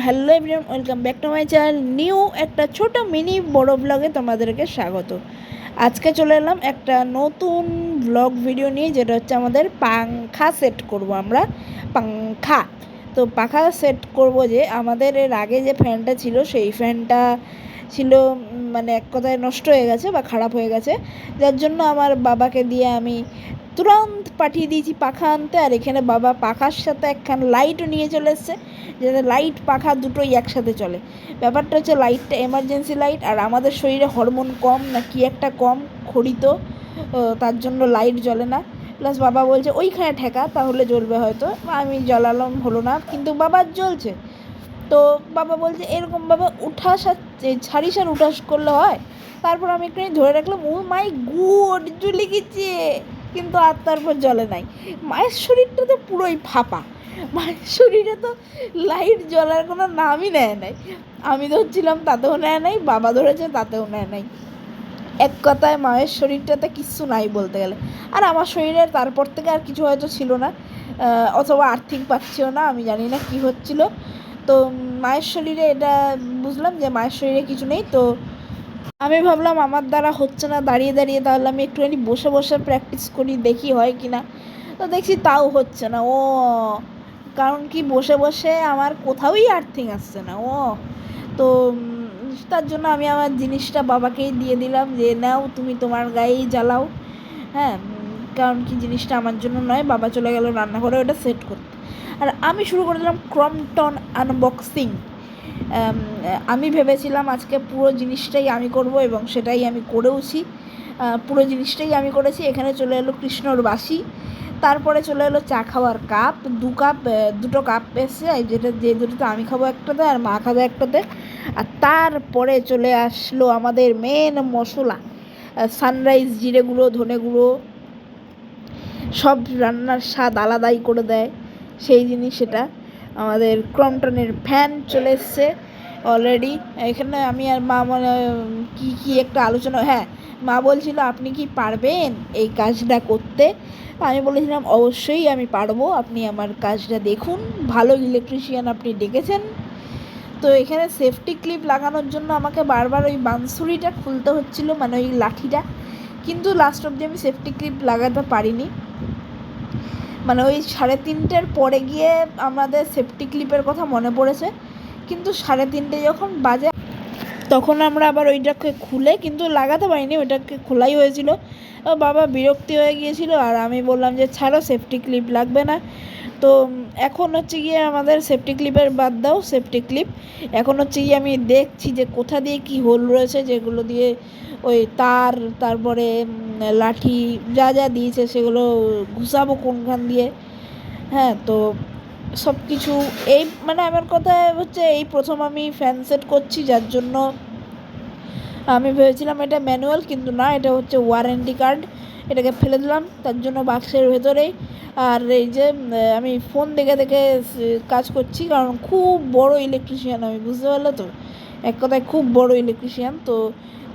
Hello everyone, welcome back to my channel. New একটা ছোট mini বড় ব্লগে তোমাদেরকে স্বাগত। আজকে চলে এলাম একটা নতুন ব্লগ ভিডিও নিয়ে, যেটা হচ্ছে আমাদের পাংখা সেট করব আমরা। পাংখা তো পাখা সেট করব। যে আমাদের এর আগে যে ফ্যানটা ছিল, সেই ফ্যানটা ছিল মানে এক কথায় নষ্ট হয়ে গেছে বা খারাপ হয়ে গেছে, যার জন্য আমার বাবাকে দিয়ে আমি তুরন্ত পাঠিয়ে দিয়েছি পাখা আনতে। আর এখানে বাবা পাখার সাথে একখান লাইটও নিয়ে চলে এসছে, যাতে লাইট পাখা দুটোই একসাথে চলে। ব্যাপারটা হচ্ছে লাইটটা এমার্জেন্সি লাইট, আর আমাদের শরীরে হরমোন কম না কি একটা কম খড়িত, তার জন্য লাইট জ্বলে না। প্লাস বাবা বলছে ওইখানে ঠেকা, তাহলে জ্বলবে হয়তো। আমি জ্বালালাম, হলো না, কিন্তু বাবার জ্বলছে। তো বাবা বলছে এরকমভাবে উঠাস আর ছাড়িস আর উঠাস করলে হয়। তারপর আমি একটুখানি ধরে রাখলাম, ও মাই গুড জ্বলে গেছে, কিন্তু আর তারপর জ্বলে নাই। মায়ের শরীরটা তো পুরোই ফাঁপা, মায়ের শরীরে তো লাইট জ্বলার কোনো নামই নেয় নাই। আমি ধরছিলাম তাতেও নেয় নাই, বাবা ধরেছে তাতেও নেয় নাই। এক কথায় মায়ের শরীরটাতে কিচ্ছু নাই বলতে গেলে। আর আমার শরীরের তারপর থেকে আর কিছু হয়তো ছিল না, অথবা আর্থিং পাচ্ছিও না, আমি জানি না কি হচ্ছিল। তো মায়ের শরীরে এটা বুঝলাম যে মায়ের শরীরে কিছু নেই। তো আমি ভাবলাম আমার দ্বারা হচ্ছে না দাঁড়িয়ে দাঁড়িয়ে, তাহলে আমি একটুখানি বসে বসে প্র্যাকটিস করি, দেখি হয় কি না। তো দেখছি তাও হচ্ছে না। কারণ কি, বসে বসে আমার কোথাওই আর্থিং আসছে না। তো তার জন্য আমি আমার জিনিসটা বাবাকেই দিয়ে দিলাম, যে নাও তুমি তোমার গায়েই জ্বালাও। হ্যাঁ, কারণ কি জিনিসটা আমার জন্য নয়। বাবা চলে গেল রান্নাঘরে ওটা সেট করতে, আর আমি শুরু করে দিলাম ক্রম্পটন আনবক্সিং। আমি ভেবেছিলাম আজকে পুরো জিনিসটাই আমি করব, এবং সেটাই আমি করেওছি। পুরো জিনিসটাই আমি করেছি। এখানে চলে এলো কৃষ্ণর বাসি, তারপরে চলে এলো চা খাওয়ার কাপ, দুটো কাপ এসছে, যে দুটোতে আমি খাবো একটাতে আর মা খাবে একটাতে। আর তারপরে চলে আসলো আমাদের মেন মশলা, সানরাইজ জিরে গুঁড়ো, ধনে গুঁড়ো, সব রান্নার স্বাদ আলাদাই করে দেয় সেই জিনিস। সেটা আমাদের ক্রম্পটনের ফ্যান চলে এসছে অলরেডি। এখানে আমি আর মা মানে কী একটা আলোচনা, হ্যাঁ, মা বলছিল আপনি কি পারবেন এই কাজটা করতে। আমি বলেছিলাম অবশ্যই আমি পারবো, আপনি আমার কাজটা দেখুন, ভালো ইলেকট্রিশিয়ান আপনি ডেকেছেন। তো এখানে সেফটি ক্লিপ লাগানোর জন্য আমাকে বারবার ওই বাঁশুরিটা খুলতে হচ্ছিলো, মানে ওই লাঠিটা, কিন্তু লাস্ট অবধি আমি সেফটি ক্লিপ লাগাতে পারিনি। মানে ওই 3:30-র পরে গিয়ে আমাদের সেফটি ক্লিপের কথা মনে পড়েছে, কিন্তু 3:30 যখন বাজে তখন আমরা আবার ওইটাকে খুলে কিন্তু লাগাতে পারিনি, ওইটাকে খোলাই হয়েছিল। বাবা বিরক্তি হয়ে গিয়েছিল, আর আমি বললাম যে ছাড়ো, সেফটি ক্লিপ লাগবে না। তো এখন হচ্ছে গিয়ে আমাদের সেফটি ক্লিপের বাদ দাও, সেফটি ক্লিপ এখন হচ্ছে গিয়ে আমি দেখছি যে কোথা দিয়ে কি হোল রয়েছে, যেগুলো দিয়ে ওই তার, তারপরে লাঠি যা যা দিয়েছে সেগুলো ঘুষাবো কোনখান দিয়ে। হ্যাঁ, তো সব কিছু এই মানে আমার কথা হচ্ছে এই প্রথম আমি ফ্যান সেট করছি, যার জন্য আমি ভেবেছিলাম এটা ম্যানুয়াল, কিন্তু না, এটা হচ্ছে ওয়ারেন্টি কার্ড। এটাকে ফেলে দিলাম তার জন্য বাক্সের ভেতরেই। আর এই যে আমি ফোন দেখে দেখে কাজ করছি, কারণ খুব বড় ইলেকট্রিশিয়ান আমি, বুঝতে পারলে তো, এক কথায় খুব বড় ইলেকট্রিশিয়ান। তো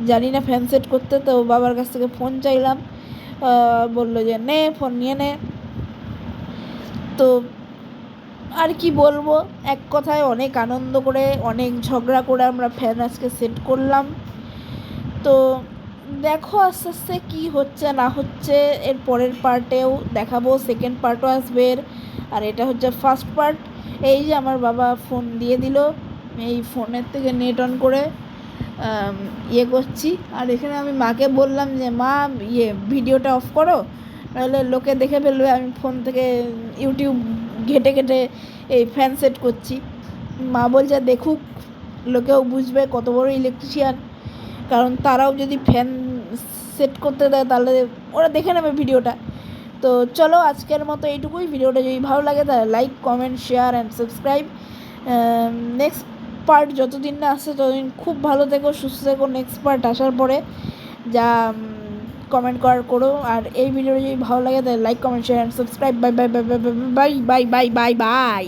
জানি না ফ্যান সেট করতে, তো বাবার কাছ থেকে ফোন চাইলাম, বললো যে নে ফোন নিয়ে নে। তো আর কি বলবো, এক কথায় অনেক আনন্দ করে, অনেক ঝগড়া করে আমরা ফ্যান আজকে সেট করলাম। তো দেখো আস্তে আস্তে কী হচ্ছে না হচ্ছে, এর পরের পার্টেও দেখাবো, সেকেন্ড পার্টও আসবে এর। আর এটা হচ্ছে ফার্স্ট পার্ট। এই যে আমার বাবা ফোন দিয়ে দিল, এই ফোনের থেকে নেট অন করে করছি। আর এখানে আমি মাকে বললাম যে মা ভিডিওটা অফ করো, নাহলে লোকে দেখে ফেলবে আমি ফোন থেকে ইউটিউব ঘেটে ঘেটে এই ফ্যান সেট করছি। মা বলছে দেখুক, লোকেও বুঝবে কত বড় ইলেকট্রিশিয়ান, কারণ তারাও যদি ফ্যান সেট করতে দেয় তাহলে ওরা দেখে নেবে ভিডিওটা। তো চলো আজকের মতো এইটুকুই। ভিডিওটা যদি ভালো লাগে তাহলে like, comment, share and subscribe. Next part যতদিন না আসছে ততদিন খুব ভালো থেকো, সুস্থ থেকো। নেক্সট পার্ট আসার পরে যা কমেন্ট করো। আর এই ভিডিওটা যদি ভালো লাগে তাহলে like, comment, share and subscribe. Bye bye bye bye bye bye bye bye.